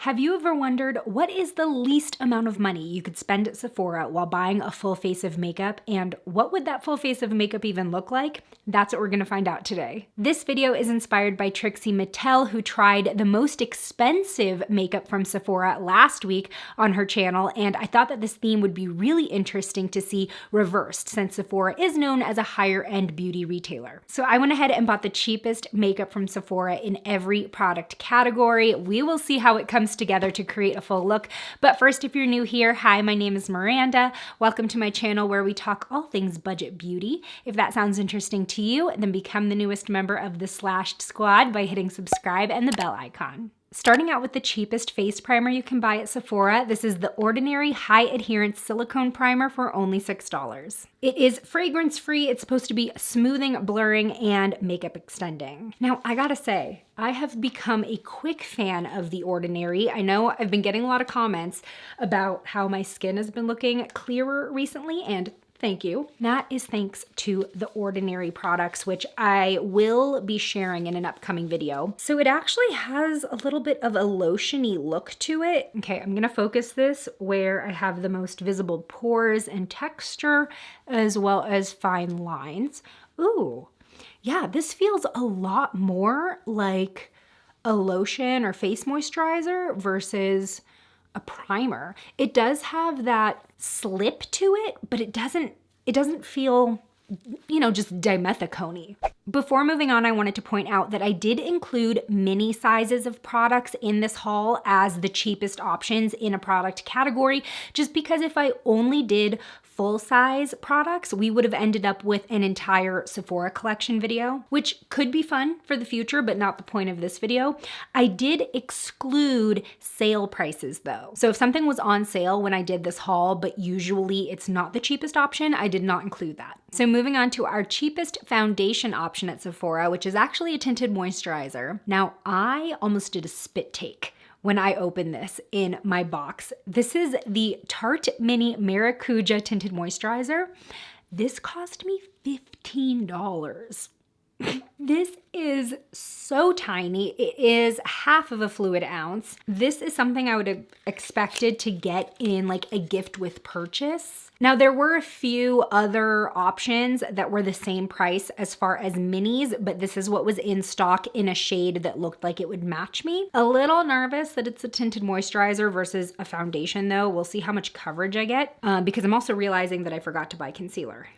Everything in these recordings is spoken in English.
Have you ever wondered what is the least amount of money you could spend at Sephora while buying a full face of makeup, and what would that full face of makeup even look like? That's what we're gonna find out today. This video is inspired by Trixie Mattel, who tried the most expensive makeup from Sephora last week on her channel, and I thought that this theme would be really interesting to see reversed since Sephora is known as a higher end beauty retailer. So I went ahead and bought the cheapest makeup from Sephora in every product category. We will see how it comes together to create a full look. But first, if you're new here, hi, my name is Miranda. Welcome to my channel where we talk all things budget beauty. If that sounds interesting to you, then become the newest member of the Slashed Squad by hitting subscribe and the bell icon. Starting out with the cheapest face primer you can buy at Sephora, this is the Ordinary High Adherence Silicone Primer for only $6. It is fragrance-free, it's supposed to be smoothing, blurring, and makeup extending. Now, I gotta say, I have become a quick fan of the Ordinary. I know I've been getting a lot of comments about how my skin has been looking clearer recently, and thank you. That is thanks to the Ordinary products, which I will be sharing in an upcoming video. So it actually has a little bit of a lotion-y look to it. Okay, I'm gonna focus this where I have the most visible pores and texture, as well as fine lines. Ooh, yeah, this feels a lot more like a lotion or face moisturizer versus a primer. It does have that slip to it, but it doesn't feel, you know, just dimethicone-y. Before moving on, I wanted to point out that I did include mini sizes of products in this haul as the cheapest options in a product category, just because if I only did full-size products, we would have ended up with an entire Sephora collection video, which could be fun for the future, but not the point of this video. I did exclude sale prices though. So if something was on sale when I did this haul, but usually it's not the cheapest option, I did not include that. So moving on to our cheapest foundation option at Sephora, which is actually a tinted moisturizer. Now, I almost did a spit take when I opened this in my box. This is the Tarte Mini Maracuja Tinted Moisturizer. This cost me $15. This is so tiny. It is half of a fluid ounce. This is something I would have expected to get in like a gift with purchase. Now, there were a few other options that were the same price as far as minis, but this is what was in stock in a shade that looked like it would match me. A little nervous that it's a tinted moisturizer versus a foundation though. We'll see how much coverage I get because I'm also realizing that I forgot to buy concealer.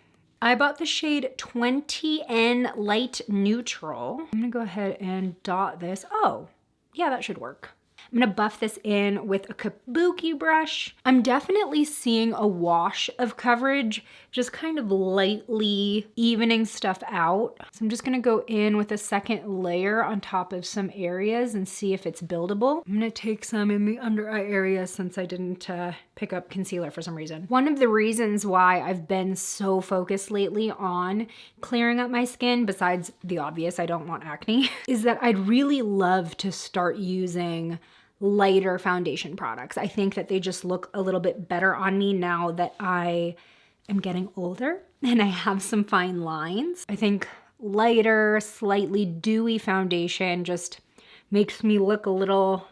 I bought the shade 20N Light Neutral. I'm gonna go ahead and dot this. Oh, yeah, that should work. I'm gonna buff this in with a kabuki brush. I'm definitely seeing a wash of coverage, just kind of lightly evening stuff out. So I'm just gonna go in with a second layer on top of some areas and see if it's buildable. I'm gonna take some in the under eye area since I didn't pick up concealer for some reason. One of the reasons why I've been so focused lately on clearing up my skin, besides the obvious, I don't want acne, is that I'd really love to start using lighter foundation products. I think that they just look a little bit better on me now that I am getting older and I have some fine lines. I think lighter, slightly dewy foundation just makes me look a little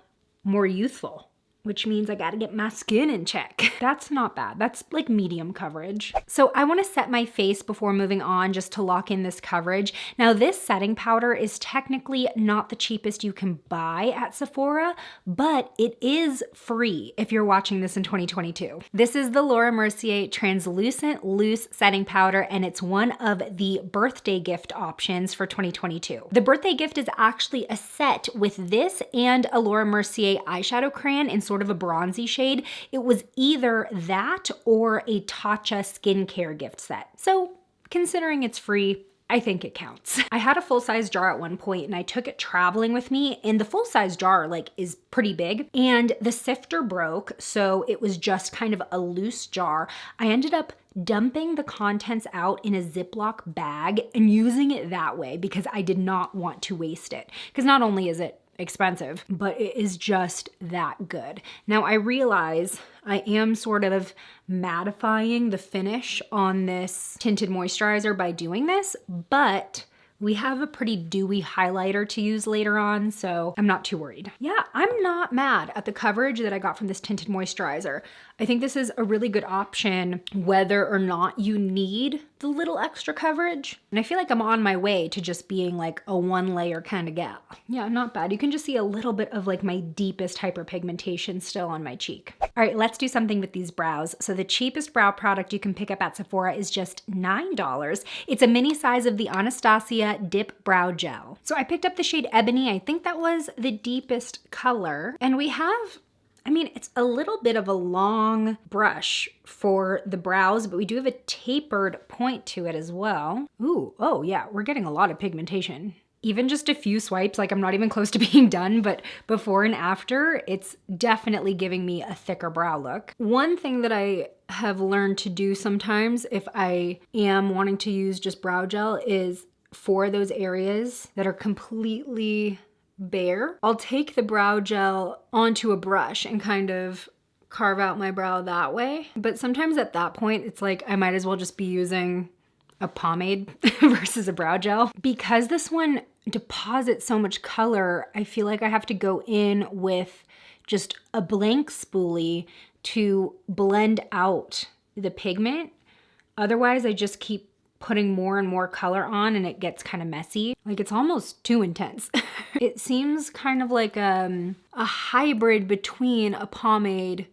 more youthful, which means I gotta get my skin in check. That's not bad. That's like medium coverage. So I wanna set my face before moving on just to lock in this coverage. Now this setting powder is technically not the cheapest you can buy at Sephora, but it is free if you're watching this in 2022. This is the Laura Mercier Translucent Loose Setting Powder, and it's one of the birthday gift options for 2022. The birthday gift is actually a set with this and a Laura Mercier eyeshadow crayon in sort of a bronzy shade. It was either that or a Tatcha skincare gift set. So considering it's free, I think it counts. I had a full-size jar at one point and I took it traveling with me, and the full-size jar like is pretty big and the sifter broke, so it was just kind of a loose jar. I ended up dumping the contents out in a Ziploc bag and using it that way because I did not want to waste it. Because not only is it expensive, but it is just that good. Now I realize I am sort of mattifying the finish on this tinted moisturizer by doing this, but We have a pretty dewy highlighter to use later on, so I'm not too worried. Yeah, I'm not mad at the coverage that I got from this tinted moisturizer. I think this is a really good option whether or not you need the little extra coverage. And I feel like I'm on my way to just being like a one layer kind of gal. Yeah, not bad. You can just see a little bit of like my deepest hyperpigmentation still on my cheek. All right, let's do something with these brows. So the cheapest brow product you can pick up at Sephora is just $9. It's a mini size of the Anastasia Dip Brow Gel. So I picked up the shade Ebony. I think that was the deepest color. And we have, I mean, it's a little bit of a long brush for the brows, but we do have a tapered point to it as well. Ooh, oh yeah, we're getting a lot of pigmentation. Even just a few swipes, like I'm not even close to being done, but before and after, it's definitely giving me a thicker brow look. One thing that I have learned to do sometimes if I am wanting to use just brow gel is for those areas that are completely bare, I'll take the brow gel onto a brush and kind of carve out my brow that way. But sometimes at that point, it's like I might as well just be using a pomade versus a brow gel. Because this one deposits so much color, I feel like I have to go in with just a blank spoolie to blend out the pigment. Otherwise, I just keep putting more and more color on and it gets kind of messy. Like it's almost too intense. It seems kind of like a hybrid between a pomade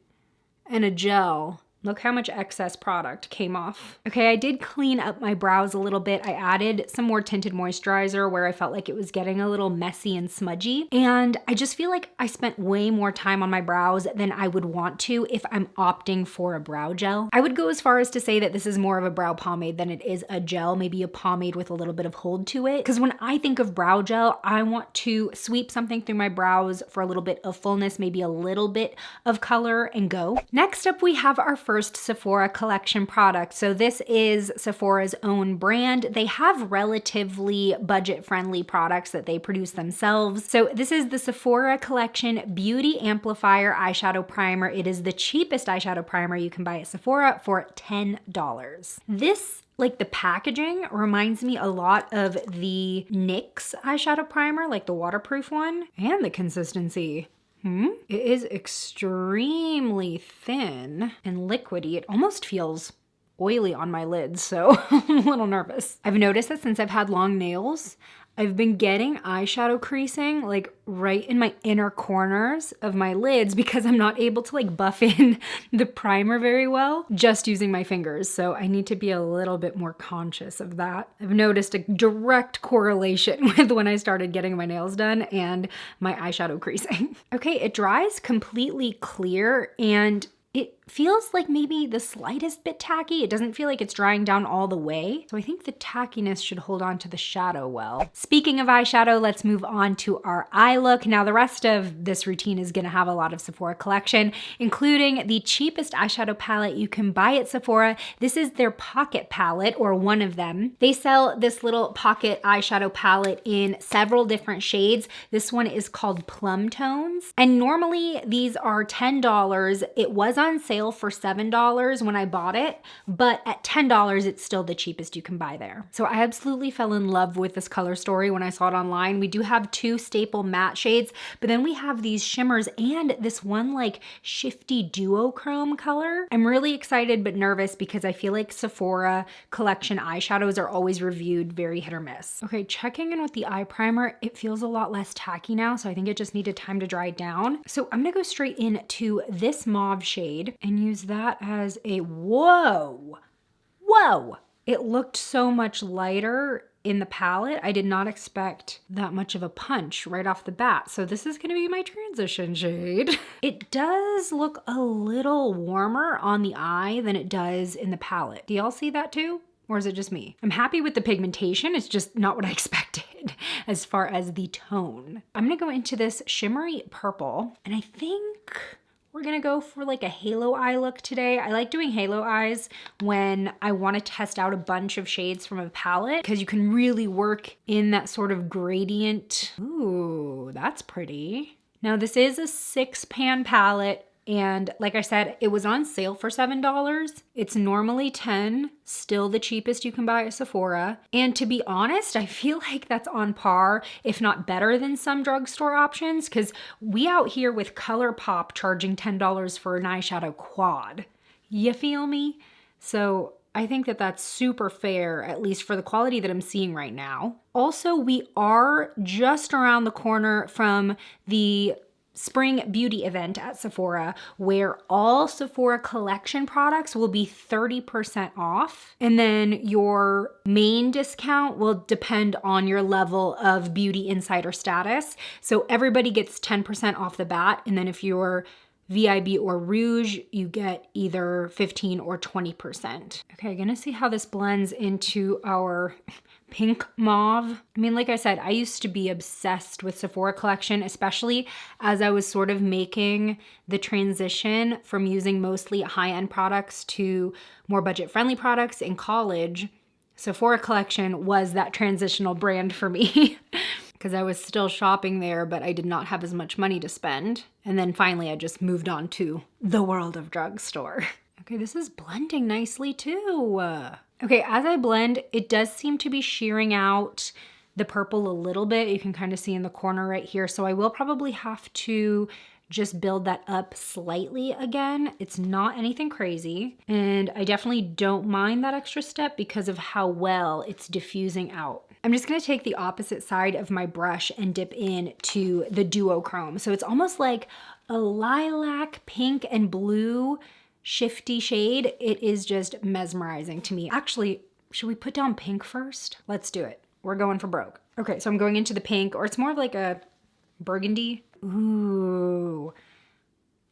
and a gel. Look how much excess product came off. Okay, I did clean up my brows a little bit. I added some more tinted moisturizer where I felt like it was getting a little messy and smudgy. And I just feel like I spent way more time on my brows than I would want to if I'm opting for a brow gel. I would go as far as to say that this is more of a brow pomade than it is a gel, maybe a pomade with a little bit of hold to it. Because when I think of brow gel, I want to sweep something through my brows for a little bit of fullness, maybe a little bit of color and go. Next up, we have our first Sephora collection product. So this is Sephora's own brand. They have relatively budget-friendly products that they produce themselves. So this is the Sephora Collection Beauty Amplifier Eyeshadow Primer. It is the cheapest eyeshadow primer you can buy at Sephora for $10. This, like the packaging, reminds me a lot of the NYX eyeshadow primer, like the waterproof one, and the consistency. It is extremely thin and liquidy. It almost feels oily on my lids, so I'm a little nervous. I've noticed that since I've had long nails, I've been getting eyeshadow creasing like right in my inner corners of my lids because I'm not able to like buff in the primer very well just using my fingers. So I need to be a little bit more conscious of that. I've noticed a direct correlation with when I started getting my nails done and my eyeshadow creasing. Okay, it dries completely clear and it feels like maybe the slightest bit tacky. It doesn't feel like it's drying down all the way. So I think the tackiness should hold on to the shadow well. Speaking of eyeshadow, let's move on to our eye look. Now the rest of this routine is gonna have a lot of Sephora collection, including the cheapest eyeshadow palette you can buy at Sephora. This is their pocket palette, or one of them. They sell this little pocket eyeshadow palette in several different shades. This one is called Plum Tones. And normally these are $10. It was on sale for $7 when I bought it, but at $10, it's still the cheapest you can buy there. So I absolutely fell in love with this color story when I saw it online. We do have two staple matte shades, but then we have these shimmers and this one like shifty duochrome color. I'm really excited but nervous because I feel like Sephora collection eyeshadows are always reviewed very hit or miss. Okay, checking in with the eye primer, it feels a lot less tacky now, so I think it just needed time to dry down. So I'm gonna go straight into this mauve shade and use that as a whoa. It looked so much lighter in the palette. I did not expect that much of a punch right off the bat. So this is gonna be my transition shade. It does look a little warmer on the eye than it does in the palette. Do y'all see that too? Or is it just me? I'm happy with the pigmentation. It's just not what I expected as far as the tone. I'm gonna go into this shimmery purple, and I think we're gonna go for like a halo eye look today. I like doing halo eyes when I wanna test out a bunch of shades from a palette because you can really work in that sort of gradient. Ooh, that's pretty. Now this is a 6-pan palette And like I said, it was on sale for $7. It's normally $10, still the cheapest you can buy at Sephora. And to be honest, I feel like that's on par, if not better than some drugstore options, because we out here with ColourPop charging $10 for an eyeshadow quad. You feel me? So I think that that's super fair, at least for the quality that I'm seeing right now. Also, we are just around the corner from the spring beauty event at Sephora, where all Sephora collection products will be 30% off. And then your main discount will depend on your level of beauty insider status. So everybody gets 10% off the bat. And then if you're VIB or Rouge, you get either 15 or 20%. Okay, gonna see how this blends into our pink mauve. I mean, like I said, I used to be obsessed with Sephora collection, especially as I was sort of making the transition from using mostly high-end products to more budget-friendly products in college. Sephora collection was that transitional brand for me. Because I was still shopping there, but I did not have as much money to spend. And then finally, I just moved on to the world of drugstore. Okay, this is blending nicely too. Okay, as I blend, it does seem to be shearing out the purple a little bit. You can kind of see in the corner right here. So I will probably have to just build that up slightly again. It's not anything crazy. And I definitely don't mind that extra step because of how well it's diffusing out. I'm just gonna take the opposite side of my brush and dip in to the duochrome. So it's almost like a lilac, pink, and blue shifty shade. It is just mesmerizing to me. Actually, should we put down pink first? Let's do it. We're going for broke. Okay, so I'm going into the pink, or it's more of like a burgundy. Ooh.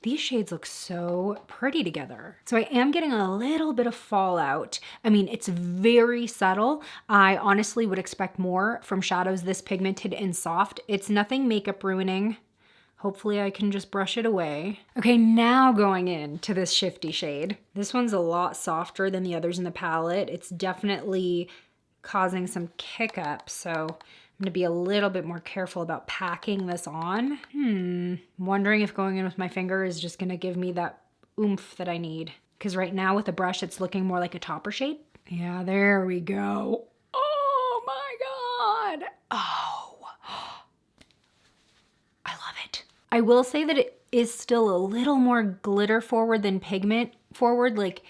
These shades look so pretty together. So I am getting a little bit of fallout. I mean, it's very subtle. I honestly would expect more from shadows this pigmented and soft. It's nothing makeup ruining. Hopefully I can just brush it away. Okay, now going into this shifty shade. This one's a lot softer than the others in the palette. It's definitely causing some kick up, so I'm gonna be a little bit more careful about packing this on. I'm wondering if going in with my finger is just gonna give me that oomph that I need. Because right now with a brush, it's looking more like a topper shade. Yeah, there we go. Oh my God. Oh, I love it. I will say that it is still a little more glitter forward than pigment forward. Like,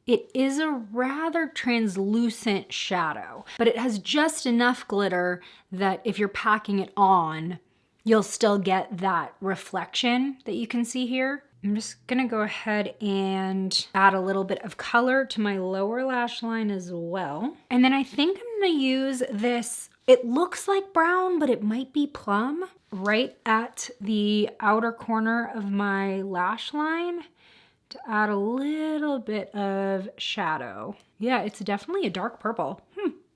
it is a rather translucent shadow, but it has just enough glitter that if you're packing it on, you'll still get that reflection that you can see here. I'm just gonna go ahead and add a little bit of color to my lower lash line as well. And then I think I'm gonna use this, it looks like brown, but it might be plum, right at the outer corner of my lash line, to add a little bit of shadow. Yeah, it's definitely a dark purple.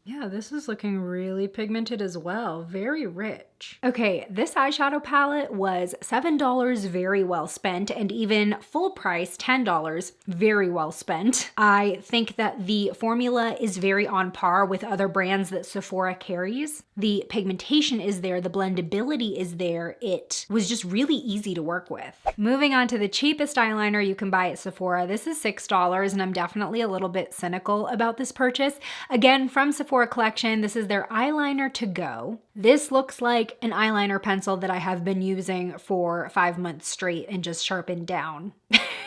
Yeah, this is looking really pigmented as well. Very rich. Okay, this eyeshadow palette was $7 very well spent, and even full price, $10, very well spent. I think that the formula is very on par with other brands that Sephora carries. The pigmentation is there, the blendability is there. It was just really easy to work with. Moving on to the cheapest eyeliner you can buy at Sephora. This is $6, and I'm definitely a little bit cynical about this purchase. Again, from Sephora collection, this is their eyeliner to go. This looks like an eyeliner pencil that I have been using for 5 months straight and just sharpened down.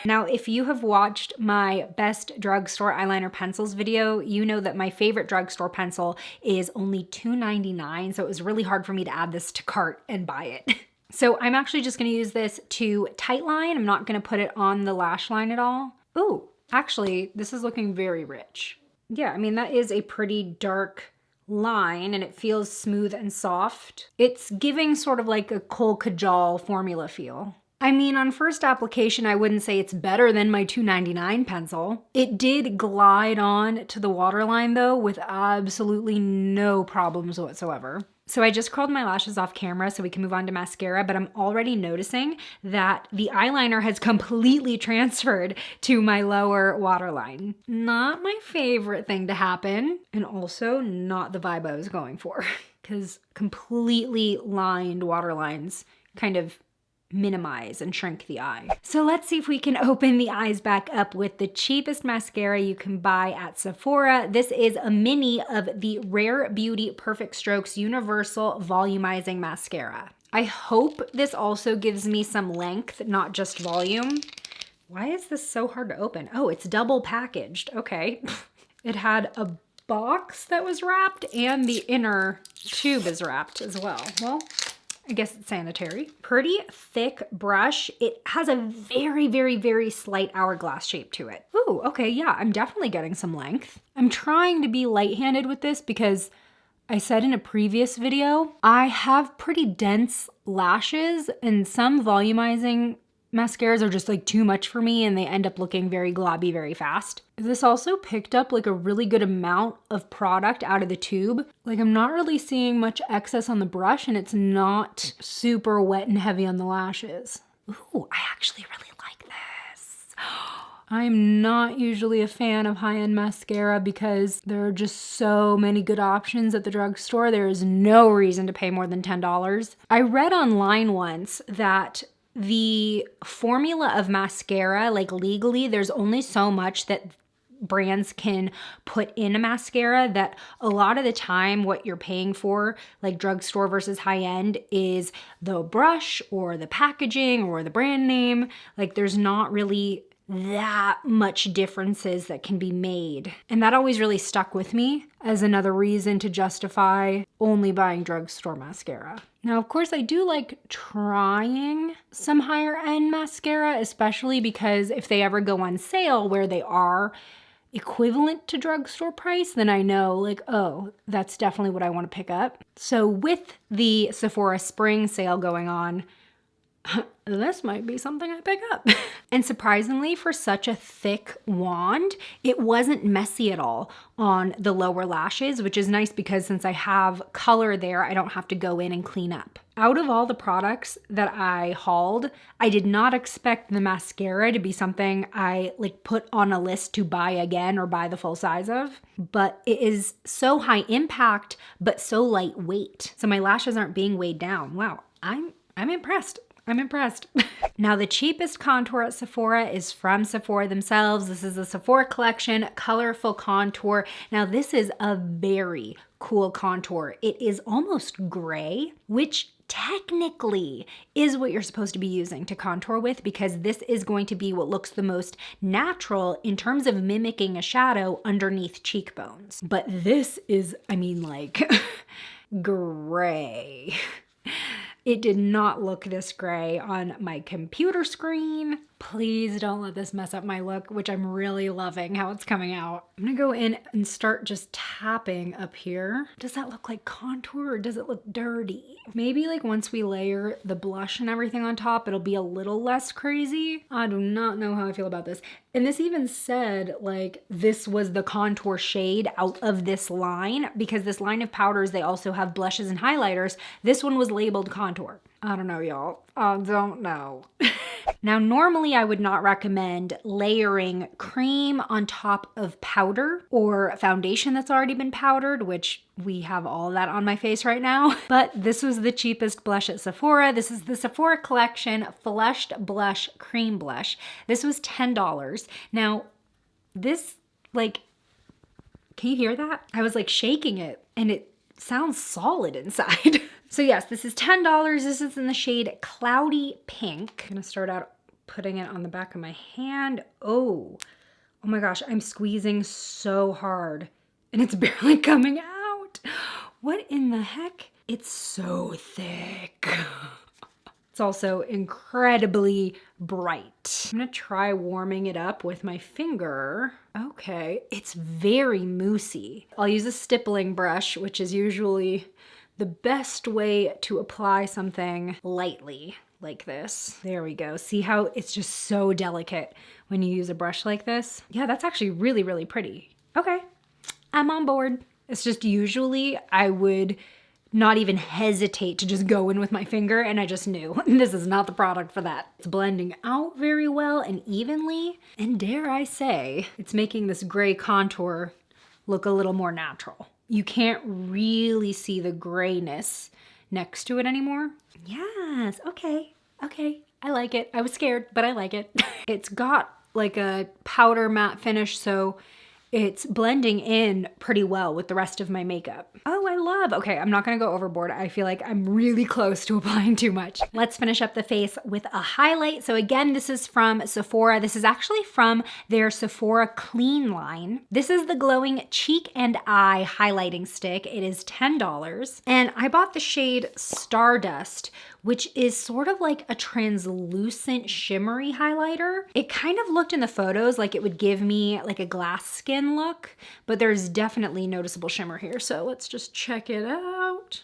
Now, if you have watched my best drugstore eyeliner pencils video, you know that my favorite drugstore pencil is only $2.99, so it was really hard for me to add this to cart and buy it. So I'm actually just gonna use this to tightline. I'm not gonna put it on the lash line at all. Ooh, actually, this is looking very rich. Yeah, I mean, that is a pretty dark line and it feels smooth and soft. It's giving sort of like a Kohl Kajal formula feel. I mean, on first application, I wouldn't say it's better than my $2.99 pencil. It did glide on to the waterline though with absolutely no problems whatsoever. So I just curled my lashes off camera so we can move on to mascara, but I'm already noticing that the eyeliner has completely transferred to my lower waterline. Not my favorite thing to happen, and also not the vibe I was going for, because completely lined waterlines kind of minimize and shrink the eye. So let's see if we can open the eyes back up with the cheapest mascara you can buy at Sephora. This is a mini of the Rare Beauty Perfect Strokes Universal Volumizing Mascara. I hope this also gives me some length, not just volume. Why is this so hard to open? Oh, it's double packaged. Okay. It had a box that was wrapped and the inner tube is wrapped as well. Well, I guess it's sanitary. Pretty thick brush. It has a very, very, very slight hourglass shape to it. Ooh, okay, yeah, I'm definitely getting some length. I'm trying to be light-handed with this because I said in a previous video, I have pretty dense lashes and some volumizing mascaras are just like too much for me and they end up looking very globby very fast. This also picked up like a really good amount of product out of the tube. Like I'm not really seeing much excess on the brush and it's not super wet and heavy on the lashes. Ooh, I actually really like this. I'm not usually a fan of high-end mascara because there are just so many good options at the drugstore. There is no reason to pay more than $10. I read online once that the formula of mascara, like legally, there's only so much that brands can put in a mascara that a lot of the time what you're paying for, like drugstore versus high-end, is the brush or the packaging or the brand name. Like there's not really that much differences that can be made. And that always really stuck with me as another reason to justify only buying drugstore mascara. Now, of course, I do like trying some higher end mascara, especially because if they ever go on sale where they are equivalent to drugstore price, then I know like, oh, that's definitely what I want to pick up. So with the Sephora spring sale going on, this might be something I pick up. And surprisingly, for such a thick wand, it wasn't messy at all on the lower lashes, which is nice because since I have color there, I don't have to go in and clean up. Out of all the products that I hauled, I did not expect the mascara to be something I like put on a list to buy again or buy the full size of, but it is so high impact, but so lightweight. So my lashes aren't being weighed down. Wow, I'm impressed. I'm impressed. Now the cheapest contour at Sephora is from Sephora themselves. This is the Sephora Collection Colorful Contour. Now this is a very cool contour. It is almost gray, which technically is what you're supposed to be using to contour with because this is going to be what looks the most natural in terms of mimicking a shadow underneath cheekbones. But this is, I mean, like gray. It did not look this gray on my computer screen. Please don't let this mess up my look, which I'm really loving how it's coming out. I'm gonna go in and start just tapping up here. Does that look like contour or does it look dirty? Maybe like once we layer the blush and everything on top, it'll be a little less crazy. I do not know how I feel about this. And this even said like this was the contour shade out of this line because this line of powders, they also have blushes and highlighters. This one was labeled contour. I don't know, y'all. I don't know. Now, normally I would not recommend layering cream on top of powder or foundation that's already been powdered, which we have all that on my face right now. But this was the cheapest blush at Sephora. This is the Sephora Collection Flushed Blush Cream Blush. This was $10. Now, this, like, can you hear that? I was like shaking it and it sounds solid inside. So yes, this is $10. This is in the shade Cloudy Pink. I'm gonna start out putting it on the back of my hand. Oh my gosh, I'm squeezing so hard and it's barely coming out. What in the heck? It's so thick. It's also incredibly bright. I'm gonna try warming it up with my finger. Okay, it's very moussey. I'll use a stippling brush, which is usually the best way to apply something lightly like this. There we go. See how it's just so delicate when you use a brush like this? Yeah, that's actually really, really pretty. Okay, I'm on board. It's just usually I would not even hesitate to just go in with my finger and I just knew this is not the product for that. It's blending out very well and evenly, and dare I say, it's making this gray contour look a little more natural. You can't really see the grayness next to it anymore. Yes, okay. Okay, I like it. I was scared, but I like it. It's got like a powder matte finish, so it's blending in pretty well with the rest of my makeup. Oh, I love, okay, I'm not gonna go overboard. I feel like I'm really close to applying too much. Let's finish up the face with a highlight. So again, this is from Sephora. This is actually from their Sephora Clean line. This is the glowing cheek and eye highlighting stick. It is $10. And I bought the shade Stardust, which is sort of like a translucent shimmery highlighter. It kind of looked in the photos like it would give me like a glass skin look, but there's definitely noticeable shimmer here. So let's just check it out.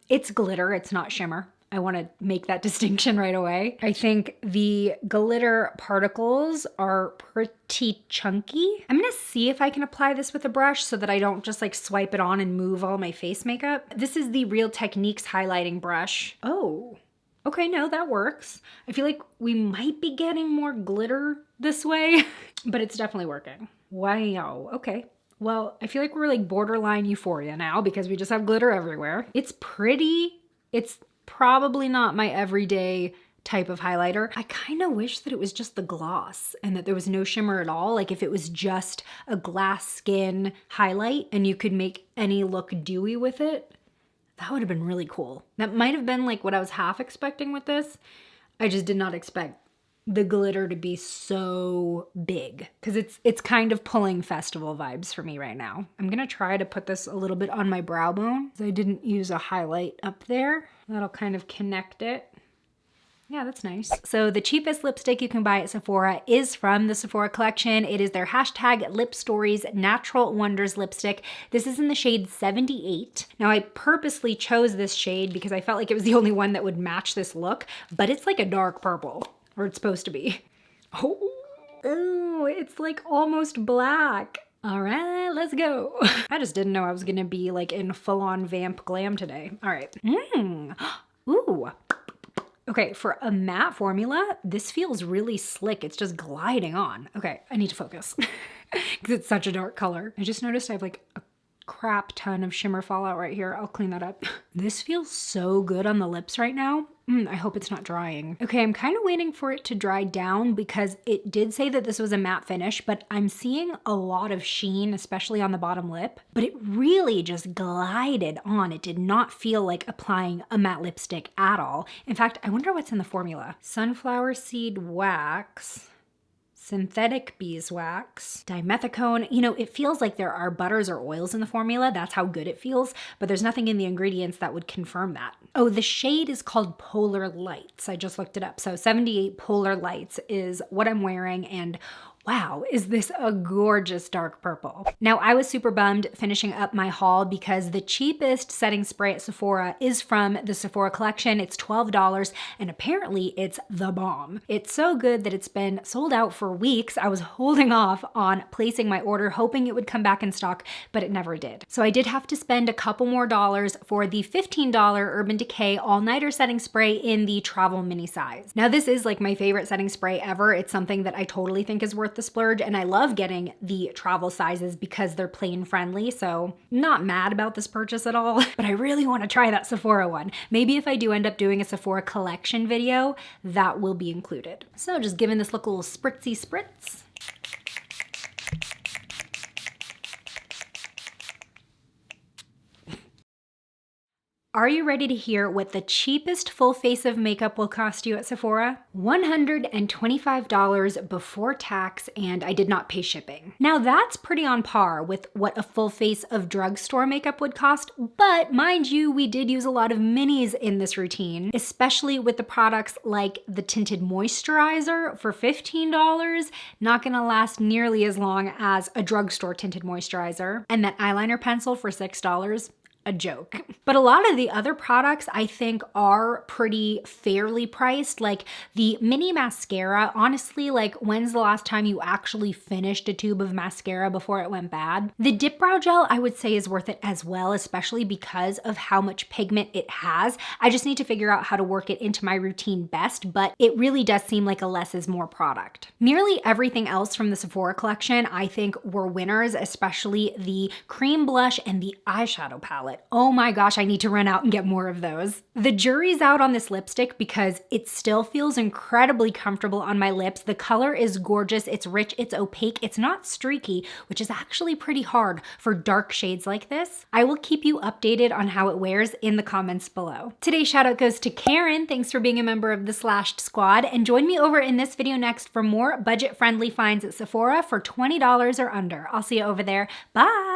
It's glitter, it's not shimmer. I want to make that distinction right away. I think the glitter particles are pretty chunky. I'm gonna see if I can apply this with a brush so that I don't just like swipe it on and move all my face makeup. This is the Real Techniques highlighting brush. Oh, okay, no, that works. I feel like we might be getting more glitter this way, but it's definitely working. Wow, okay. Well, I feel like we're like borderline euphoria now because we just have glitter everywhere. It's pretty. It's probably not my everyday type of highlighter. I kind of wish that it was just the gloss and that there was no shimmer at all. Like if it was just a glass skin highlight and you could make any look dewy with it, that would have been really cool. That might have been like what I was half expecting with this. I just did not expect the glitter to be so big because it's kind of pulling festival vibes for me right now. I'm gonna try to put this a little bit on my brow bone because I didn't use a highlight up there. That'll kind of connect it. Yeah, that's nice. So the cheapest lipstick you can buy at Sephora is from the Sephora collection. It is their hashtag Lip Stories Natural Wonders lipstick. This is in the shade 78. Now I purposely chose this shade because I felt like it was the only one that would match this look, but it's like a dark purple, or it's supposed to be. Oh, it's like almost black. All right, let's go. I just didn't know I was gonna be like in full-on vamp glam today. All right. Ooh. Okay, for a matte formula, this feels really slick. It's just gliding on. Okay, I need to focus because it's such a dark color. I just noticed I have like a crap ton of shimmer fallout right here. I'll clean that up. This feels so good on the lips right now. I hope it's not drying. Okay, I'm kind of waiting for it to dry down because it did say that this was a matte finish, but I'm seeing a lot of sheen, especially on the bottom lip, but it really just glided on. It did not feel like applying a matte lipstick at all. In fact, I wonder what's in the formula. Sunflower seed wax, synthetic beeswax, dimethicone. You know, it feels like there are butters or oils in the formula. That's how good it feels, but there's nothing in the ingredients that would confirm that. Oh, the shade is called Polar Lights. I just looked it up. So 78 Polar Lights is what I'm wearing, and wow, is this a gorgeous dark purple. Now, I was super bummed finishing up my haul because the cheapest setting spray at Sephora is from the Sephora collection. It's $12, and apparently it's the bomb. It's so good that it's been sold out for weeks. I was holding off on placing my order, hoping it would come back in stock, but it never did. So I did have to spend a couple more dollars for the $15 Urban Decay All-Nighter Setting Spray in the travel mini size. Now, this is like my favorite setting spray ever. It's something that I totally think is worth the splurge, and I love getting the travel sizes because they're plane friendly, so not mad about this purchase at all, but I really want to try that Sephora one. Maybe if I do end up doing a Sephora collection video, that will be included. So just giving this look a little spritzy spritz. Are you ready to hear what the cheapest full face of makeup will cost you at Sephora? $125 before tax, and I did not pay shipping. Now that's pretty on par with what a full face of drugstore makeup would cost, but mind you, we did use a lot of minis in this routine, especially with the products like the tinted moisturizer for $15, not gonna last nearly as long as a drugstore tinted moisturizer, and that eyeliner pencil for $6. A joke. But a lot of the other products I think are pretty fairly priced. Like the mini mascara, honestly, like when's the last time you actually finished a tube of mascara before it went bad? The dip brow gel I would say is worth it as well, especially because of how much pigment it has. I just need to figure out how to work it into my routine best, but it really does seem like a less is more product. Nearly everything else from the Sephora collection I think were winners, especially the cream blush and the eyeshadow palette. palette. Oh my gosh, I need to run out and get more of those. The jury's out on this lipstick because it still feels incredibly comfortable on my lips. The color is gorgeous, it's rich, it's opaque, it's not streaky, which is actually pretty hard for dark shades like this. I will keep you updated on how it wears in the comments below. Today's shout out goes to Karen. Thanks for being a member of the Slashed Squad, and join me over in this video next for more budget-friendly finds at Sephora for $20 or under. I'll see you over there. Bye!